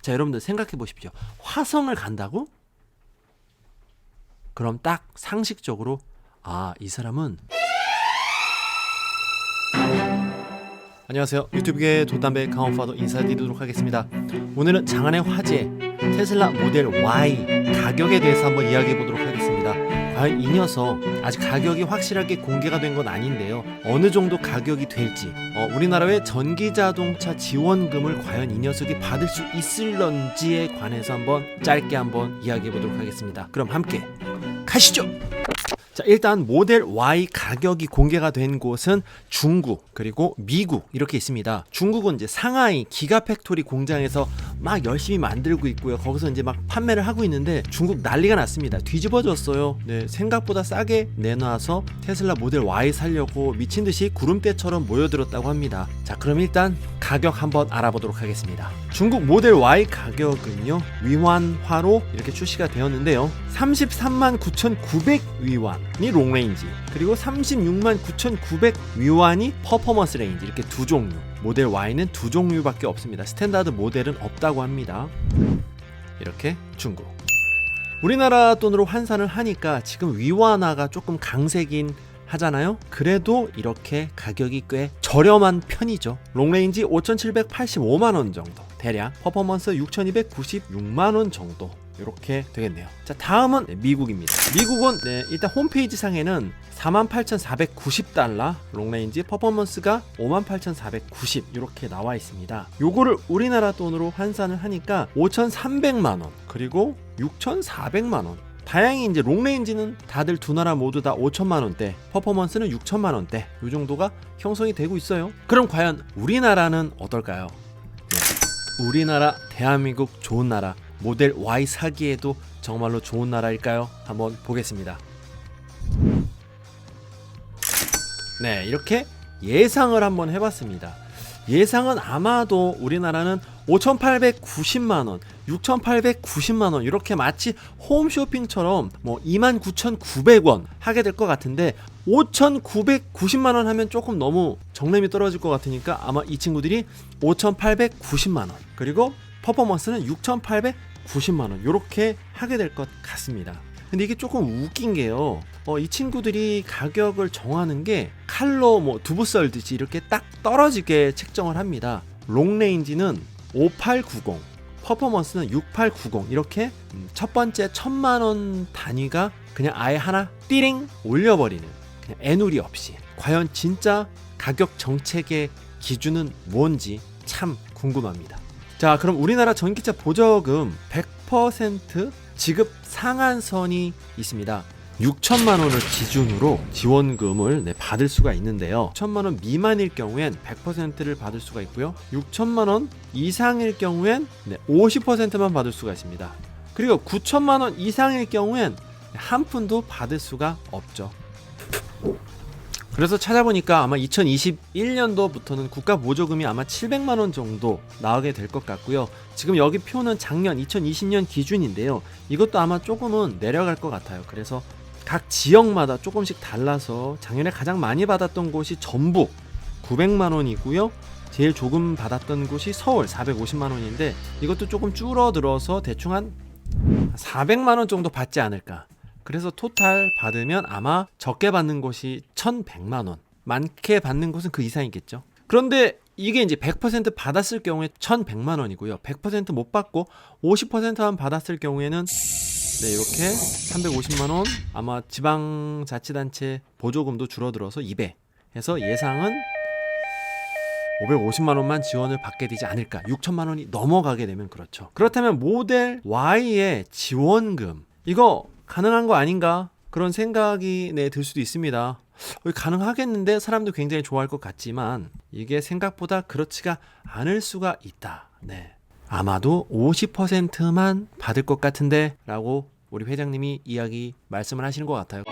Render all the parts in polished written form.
자, 여러분들 생각해 보십시오. 화성을 간다고? 그럼 딱 상식적으로 이 사람은 안녕하세요. 유튜브계 돛담배 강원파도 인사드리도록 하겠습니다. 오늘은 장안의 화제 테슬라 모델 Y 가격에 대해서 한번 이야기해 보도록 하겠습니다. 과연 이 녀석 아직 가격이 확실하게 공개가 된 건 아닌데요. 어느 정도 가격이 될지, 우리나라의 전기자동차 지원금을 과연 이 녀석이 받을 수 있을런지에 관해서 한번 짧게 한번 이야기해 보도록 하겠습니다. 그럼 함께 가시죠. 자, 일단 모델 Y 가격이 공개가 된 곳은 중국 그리고 미국 이렇게 있습니다. 중국은 이제 상하이 기가팩토리 공장에서 막 열심히 만들고 있고요. 거기서 이제 막 판매를 하고 있는데 중국 난리가 났습니다. 뒤집어졌어요. 네, 생각보다 싸게 내놔서 테슬라 모델 Y 살려고 미친 듯이 구름대처럼 모여들었다고 합니다. 자, 그럼 일단 가격 한번 알아보도록 하겠습니다. 중국 모델 Y 가격은요, 위완화로 이렇게 출시가 되었는데요. 33만 9,900 위완이 롱레인지, 그리고 36만 9,900 위완이 퍼포먼스 레인지, 이렇게 두 종류. 모델 Y는 두 종류밖에 없습니다. 스탠다드 모델은 없다고 합니다. 이렇게 중국. 우리나라 돈으로 환산을 하니까 지금 위완화가 조금 강세긴 하잖아요. 그래도 이렇게 가격이 꽤 저렴한 편이죠. 롱레인지 5,785만원 정도, 대략 퍼포먼스 6,296만원 정도, 이렇게 되겠네요. 자, 다음은 미국입니다. 미국은 일단 홈페이지 상에는 48,490달러, 롱레인지 퍼포먼스가 58,490 이렇게 나와 있습니다. 요거를 우리나라 돈으로 환산을 하니까 5,300만원 그리고 6,400만원. 다행히 이제 롱레인지는 다들 두 나라 모두 다 5천만원대, 퍼포먼스는 6천만원대, 요 정도가 형성이 되고 있어요. 그럼 과연 우리나라는 어떨까요? 네. 우리나라, 대한민국 좋은 나라, 모델 Y 사기에도 정말로 좋은 나라일까요? 한번 보겠습니다. 네, 이렇게 예상을 한번 해봤습니다. 예상은 아마도 우리나라는 5,890만원, 6,890만원 이렇게 마치 홈쇼핑처럼 뭐 29,900원 하게 될 것 같은데, 5,990만원 하면 조금 너무 정рем이 떨어질 것 같으니까 아마 이 친구들이 5,890만원 그리고 퍼포먼스는 6,890만원 이렇게 하게 될 것 같습니다. 근데 이게 조금 웃긴 게요, 이 친구들이 가격을 정하는 게 칼로 뭐 두부 썰듯이 이렇게 딱 떨어지게 책정을 합니다. 롱레인지는 5890, 퍼포먼스는 6890 이렇게 첫 번째 1,000만원 단위가 그냥 아예 하나 띠링 올려버리는, 그냥 애누리 없이. 과연 진짜 가격 정책의 기준은 뭔지 참 궁금합니다. 자, 그럼 우리나라 전기차 보조금 100% 지급 상한선이 있습니다. 6천만원을 기준으로 지원금을 받을 수가 있는데요. 6천만원 미만일 경우엔 100%를 받을 수가 있고요. 6천만원 이상일 경우엔 50%만 받을 수가 있습니다. 그리고 9천만원 이상일 경우엔 한 푼도 받을 수가 없죠. 그래서 찾아보니까 아마 2021년도부터는 국가 보조금이 아마 700만원 정도 나오게 될 것 같고요. 지금 여기 표는 작년 2020년 기준인데요. 이것도 아마 조금은 내려갈 것 같아요. 그래서 각 지역마다 조금씩 달라서 작년에 가장 많이 받았던 곳이 전북 900만원이고요. 제일 조금 받았던 곳이 서울 450만원인데 이것도 조금 줄어들어서 대충 한 400만원 정도 받지 않을까. 그래서 토탈 받으면 아마 적게 받는 곳이 1,100만원, 많게 받는 곳은 그 이상이겠죠. 그런데 이게 이제 100% 받았을 경우에 1,100만원이고요. 100% 못 받고 50%만 받았을 경우에는 이렇게 350만원, 아마 지방자치단체 보조금도 줄어들어서 2배 해서 예상은 550만원만 지원을 받게 되지 않을까. 6천만원이 넘어가게 되면 그렇죠. 그렇다면 모델 Y의 지원금, 이거 가능한 거 아닌가? 그런 생각이 들 수도 있습니다. 가능하겠는데 사람도 굉장히 좋아할 것 같지만 이게 생각보다 그렇지가 않을 수가 있다. 네. 아마도 50%만 받을 것 같은데 라고 우리 회장님이 말씀을 하시는 것 같아요.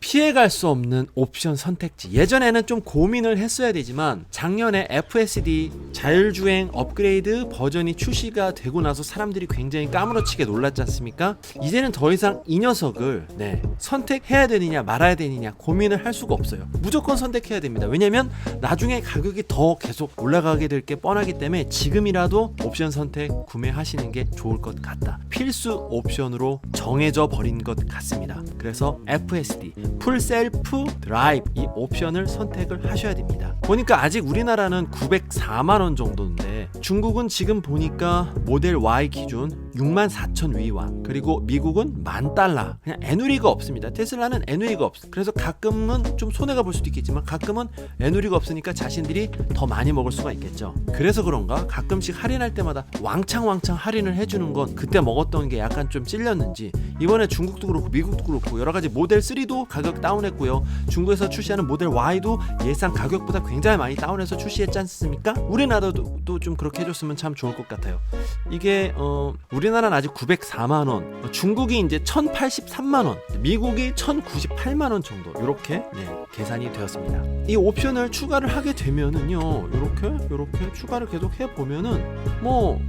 피해갈 수 없는 옵션 선택지. 예전에는 좀 고민을 했어야 되지만 작년에 FSD 자율주행 업그레이드 버전이 출시가 되고 나서 사람들이 굉장히 까무러치게 놀랐지 않습니까? 이제는 더 이상 이 녀석을 선택해야 되느냐 말아야 되느냐 고민을 할 수가 없어요. 무조건 선택해야 됩니다. 왜냐면 나중에 가격이 더 계속 올라가게 될 게 뻔하기 때문에 지금이라도 옵션 선택 구매하시는 게 좋을 것 같다. 필수 옵션으로 정해져 버린 것 같습니다. 그래서 FSD 풀 셀프 드라이브 이 옵션을 선택을 하셔야 됩니다. 보니까 아직 우리나라는 904만원 정도인데 중국은 지금 보니까 모델 Y 기준 64,000 위안, 그리고 미국은 $10,000. 그냥 애누리가 없습니다. 테슬라는 애누리가 없어. 그래서 가끔은 좀 손해가 볼 수도 있겠지만 가끔은 애누리가 없으니까 자신들이 더 많이 먹을 수가 있겠죠. 그래서 그런가 가끔씩 할인할 때마다 왕창 할인을 해주는 건 그때 먹었던 게 약간 좀 찔렸는지 이번에 중국도 그렇고 미국도 그렇고 여러가지 모델 3도 가격 다운했고요. 중국에서 출시하는 모델 Y도 예상 가격보다 굉장히 많이 다운해서 출시했지 않습니까? 우리나라도 좀 그렇게 해줬으면 참 좋을 것 같아요. 이게 우리나라는 아직 904만원, 중국이 이제 1083만원, 미국이 1098만원 정도 이렇게 계산이 되었습니다. 이 옵션을 추가를 하게 되면은요, 이렇게 추가를 계속 해보면은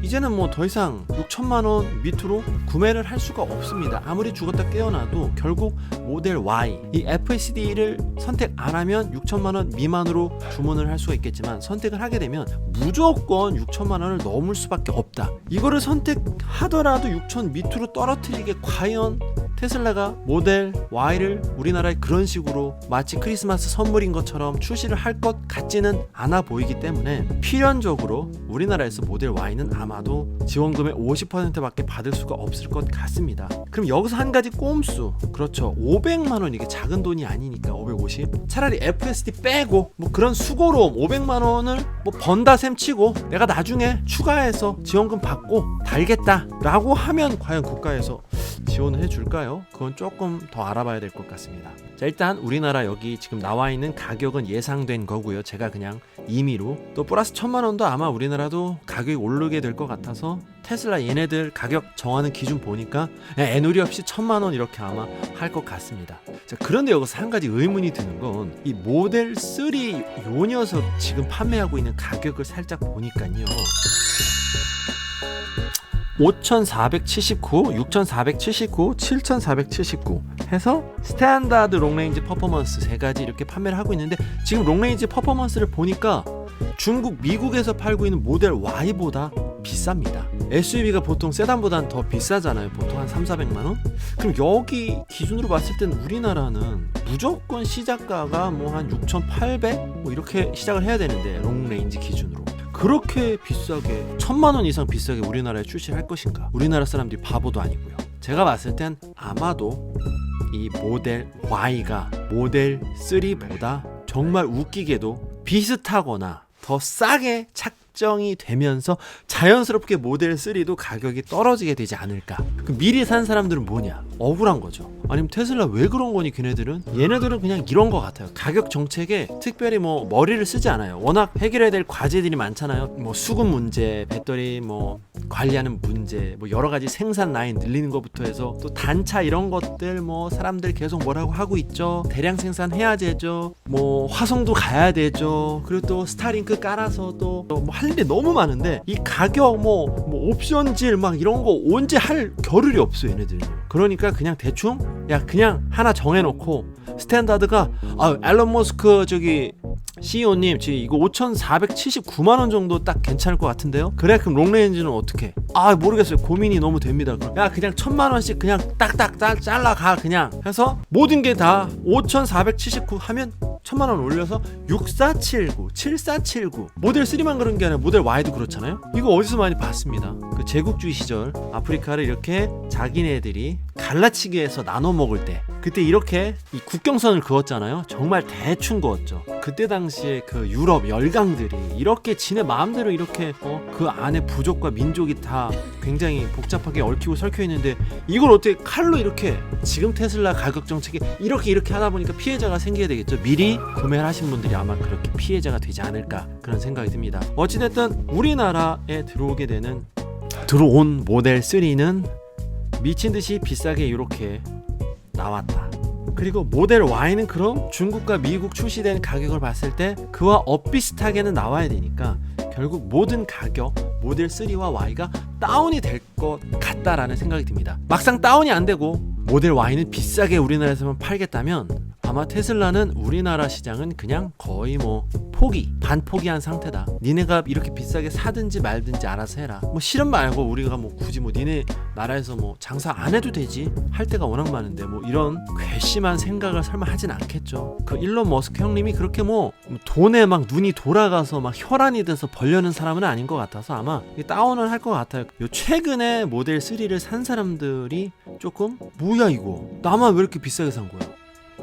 이제는 더 이상 6천만원 밑으로 구매를 할 수가 없습니다. 아무리 죽었다 깨어나도 결국 모델 Y 이 FSD를 선택 안 하면 6천만원 미만으로 주문을 할 수가 있겠지만 선택을 하게 되면 무조건 6천만원을 넘을 수밖에 없다. 이거를 선택하더라도 6천 밑으로 떨어뜨리게 과연 테슬라가 모델 Y를 우리나라에 그런 식으로 마치 크리스마스 선물인 것처럼 출시를 할 것 같지는 않아 보이기 때문에 필연적으로 우리나라에서 모델 Y는 아마도 지원금의 50%밖에 받을 수가 없을 것 같습니다. 그럼 여기서 한 가지 꼼수, 그렇죠, 500만원, 이게 작은 돈이 아니니까 550, 차라리 FSD 빼고 그런 수고로움 500만원을 번다 셈 치고 내가 나중에 추가해서 지원금 받고 달겠다 라고 하면 과연 국가에서 지원을 해줄까요? 그건 조금 더 알아봐야 될 것 같습니다. 자, 일단 우리나라 여기 지금 나와 있는 가격은 예상된 거고요. 제가 그냥 임의로 또 플러스 1,000만원도 아마 우리나라도 가격이 오르게 될 것 같아서 테슬라 얘네들 가격 정하는 기준 보니까 애누리 없이 1,000만원 이렇게 아마 할 것 같습니다. 자, 그런데 여기서 한 가지 의문이 드는 건 이 모델 3 요 녀석 지금 판매하고 있는 가격을 살짝 보니까요, 5,479, 6,479, 7,479 해서 스탠다드 롱레인지 퍼포먼스 세 가지 이렇게 판매를 하고 있는데 지금 롱레인지 퍼포먼스를 보니까 중국, 미국에서 팔고 있는 모델 Y보다 비쌉니다. SUV가 보통 세단보다는 더 비싸잖아요. 보통 한 3,400만원? 그럼 여기 기준으로 봤을 땐 우리나라는 무조건 시작가가 한 6,800? 이렇게 시작을 해야 되는데 롱레인지 기준으로 그렇게 비싸게 1,000만원 이상 비싸게 우리나라에 출시를 할 것인가? 우리나라 사람들이 바보도 아니고요. 제가 봤을 땐 아마도 이 모델 Y가 모델 3보다 정말 웃기게도 비슷하거나 더 싸게 책정이 되면서 자연스럽게 모델 3도 가격이 떨어지게 되지 않을까. 그럼 미리 산 사람들은 뭐냐? 억울한 거죠. 아니면 테슬라 왜 그런 거니 걔네들은? 얘네들은 그냥 이런 거 같아요. 가격 정책에 특별히 머리를 쓰지 않아야. 워낙 해결해야 될 과제들이 많잖아요. 수급 문제, 배터리 관리하는 문제, 여러 가지 생산 라인 늘리는 것부터 해서 또 단차 이런 것들 사람들 계속 뭐라고 하고 있죠. 대량 생산해야 되죠. 화성도 가야 되죠. 그리고 또 스타링크 깔아서 또 할 일이 너무 많은데 이 가격 옵션질 이런 거 언제 할 겨를이 없어요 얘네들은. 그러니까 그냥 대충 그냥 하나 정해놓고 스탠다드가 앨런 머스크 CEO님 지금 이거 5,479만원 정도 딱 괜찮을 것 같은데요? 그래 그럼 롱레인지는 어떻게? 모르겠어요. 고민이 너무 됩니다. 그냥 1,000만원씩 그냥 딱딱 잘라가 그냥 해서 모든 게 다 5,479 하면 1,000만원 올려서 6479, 7479 모델 3만 그런 게 아니라 모델 Y도 그렇잖아요. 이거 어디서 많이 봤습니다. 그 제국주의 시절 아프리카를 이렇게 자기네들이 갈라치기 해서 나눠 먹을 때 그때 이렇게 이 국경선을 그었잖아요. 정말 대충 그었죠. 그때 당시에 그 유럽 열강들이 이렇게 지네 마음대로 이렇게 그 안에 부족과 민족이 다 굉장히 복잡하게 얽히고 설켜 있는데 이걸 어떻게 칼로 이렇게 지금 테슬라 가격 정책이 이렇게 하다 보니까 피해자가 생기게 되겠죠. 미리 구매를 하신 분들이 아마 그렇게 피해자가 되지 않을까 그런 생각이 듭니다. 어찌됐든 우리나라에 들어온 모델 3는 미친듯이 비싸게 이렇게 나왔다. 그리고 모델 Y는 그럼 중국과 미국 출시된 가격을 봤을 때 그와 엇비슷하게는 나와야 되니까 결국 모든 가격 모델 3와 Y가 다운이 될 것 같다라는 생각이 듭니다. 막상 다운이 안 되고 모델 Y는 비싸게 우리나라에서만 팔겠다면 아마 테슬라는 우리나라 시장은 그냥 거의 뭐 반포기한 상태다. 니네가 이렇게 비싸게 사든지 말든지 알아서 해라. 뭐 싫은 말고 우리가 뭐 굳이 뭐 니네 나라에서 뭐 장사 안 해도 되지. 할 데가 워낙 많은데 뭐 이런 괘씸한 생각을 설마 하진 않겠죠. 그 일론 머스크 형님이 그렇게 뭐 돈에 막 눈이 돌아가서 막 혈안이 돼서 벌려는 사람은 아닌 것 같아서 아마 다운을 할 것 같아요. 요 최근에 모델 3를 산 사람들이 조금 뭐야 이거 나만 왜 이렇게 비싸게 산 거야?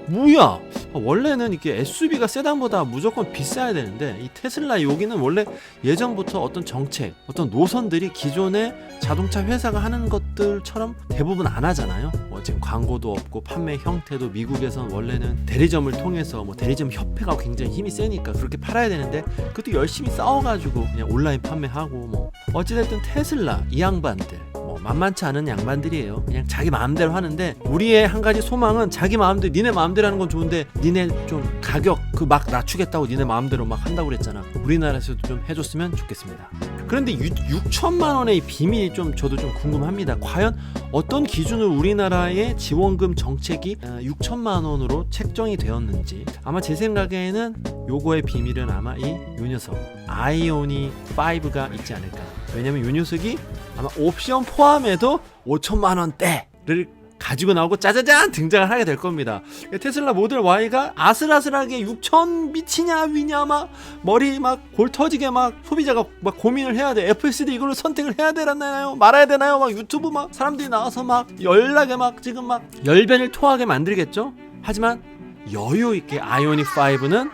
뭐야? 원래는 이게 SUV가 세단보다 무조건 비싸야 되는데 이 테슬라 여기는 원래 예전부터 어떤 정책, 어떤 노선들이 기존의 자동차 회사가 하는 것들처럼 대부분 안 하잖아요. 뭐 지금 광고도 없고 판매 형태도 미국에선 원래는 대리점을 통해서 뭐 대리점 협회가 굉장히 힘이 세니까 그렇게 팔아야 되는데 그것도 열심히 싸워가지고 그냥 온라인 판매하고 뭐 어찌됐든 테슬라 이 양반들 뭐 만만치 않은 양반들이에요. 그냥 자기 마음대로 하는데 우리의 한 가지 소망은 자기 마음대로 니네 마음대로 하는 건 좋은데 니네 좀 가격 그 막 낮추겠다고 니네 마음대로 막 한다고 그랬잖아. 우리나라에서도 좀 해줬으면 좋겠습니다. 그런데 6천만 원의 비밀이 좀 저도 좀 궁금합니다. 과연 어떤 기준으로 우리나라의 지원금 정책이 6천만 원으로 책정이 되었는지 아마 제 생각에는 요거의 비밀은 아마 요 녀석 아이오닉 5가 있지 않을까. 왜냐면 요 녀석이 아마 옵션 포함해도 5천만 원대를 가지고 나오고 짜자잔 등장을 하게 될 겁니다. 테슬라 모델 Y가 아슬아슬하게 6천 미치냐 위냐 막 머리 막 골 터지게 막 소비자가 막 고민을 해야 돼. FSD 이걸로 선택을 해야 되나요? 말아야 되나요? 막 유튜브 막 사람들이 나와서 막 열나게 막 지금 막 열변을 토하게 만들겠죠? 하지만 여유 있게 아이오닉 5는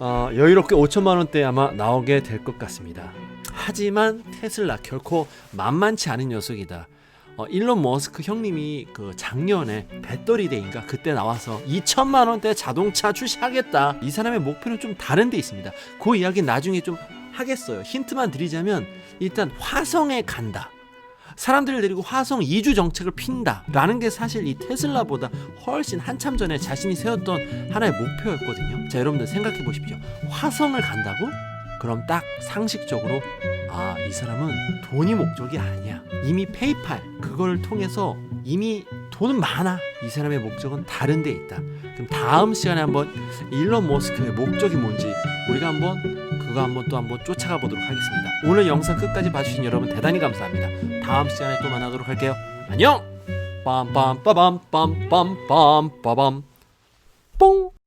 여유롭게 5천만 원대 아마 나오게 될 것 같습니다. 하지만 테슬라 결코 만만치 않은 녀석이다. 일론 머스크 형님이 그 작년에 배터리 데이인가 그때 나와서 2천만 원대 자동차 출시하겠다. 이 사람의 목표는 좀 다른 데 있습니다. 그 이야기는 나중에 좀 하겠어요. 힌트만 드리자면 일단 화성에 간다. 사람들을 데리고 화성 이주 정책을 핀다 라는 게 사실 이 테슬라보다 훨씬 한참 전에 자신이 세웠던 하나의 목표였거든요. 자, 여러분들 생각해 보십시오. 화성을 간다고? 그럼 딱 상식적으로 이 사람은 돈이 목적이 아니야. 이미 페이팔 그걸 통해서 이미 돈은 많아. 이 사람의 목적은 다른 데 있다. 그럼 다음 시간에 한번 일론 머스크의 목적이 뭔지 우리가 한번 또 한번 쫓아가 보도록 하겠습니다. 오늘 영상 끝까지 봐주신 여러분 대단히 감사합니다. 다음 시간에 또 만나도록 할게요. 안녕. 빰빰빠밤 빰빰빰빰 뽕.